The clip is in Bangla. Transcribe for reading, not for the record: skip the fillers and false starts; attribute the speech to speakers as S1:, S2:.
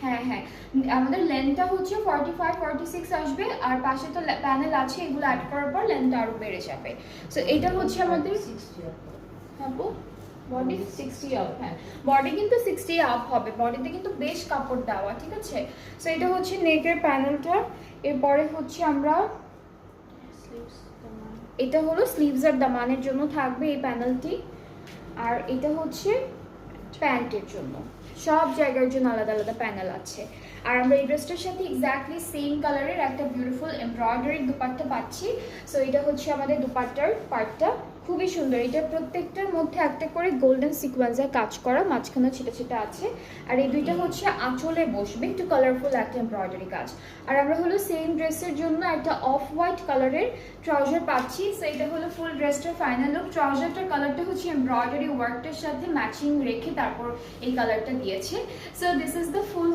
S1: হ্যাঁ হ্যাঁ, আমাদের লেন্থটা হচ্ছে 45-46 আসবে, আর পাশে তো প্যানেল আছে, এগুলো অ্যাড করার পর লেন্থটা আরো বেড়ে যাবে। সো এটা হচ্ছে আমাদের হ্যাঁ বডি 60 আপ, হ্যাঁ বডি কিন্তু 60 আপ হবে, বডিতে কিন্তু বেশ কাপড় দেওয়া, ঠিক আছে। সো এটা হচ্ছে নেকের প্যানেলটা। এরপরে হচ্ছে আমরা এটা হলো স্লিভস আর দামানের জন্য থাকবে এই প্যানেলটি, আর এটা হচ্ছে প্যান্টের জন্য। সব জায়গার জন্য আলাদা আলাদা প্যানেল আছে। আর আমরা এই ড্রেসটার সাথে এক্স্যাক্টলি সেম কালারের একটা বিউটিফুল এমব্রয়ডারি দুপাট্টা পাচ্ছি। সো এটা হচ্ছে আমাদের দুপাট্টার পার্টটা, খুবই সুন্দর। এটা প্রত্যেকটার মধ্যে একটা করে গোল্ডেন সিকোয়েন্সের কাজ করা, মাঝখানে ছিটা ছিটা আছে। আর এই দুইটা হচ্ছে আঁচলে বসবে, একটু কালারফুল একটা এমব্রয়ডারি কাজ। আর আমরা হলো সেম ড্রেসের জন্য একটা অফ হোয়াইট কালারের ট্রাউজার পাচ্ছি। সো এটা হলো ফুল ড্রেসটার ফাইনাল লুক। ট্রাউজারটার কালারটা হচ্ছে এমব্রয়ডারি ওয়ার্কটার সাথে ম্যাচিং রেখে তারপর এই কালারটা দিয়েছে। So this is the full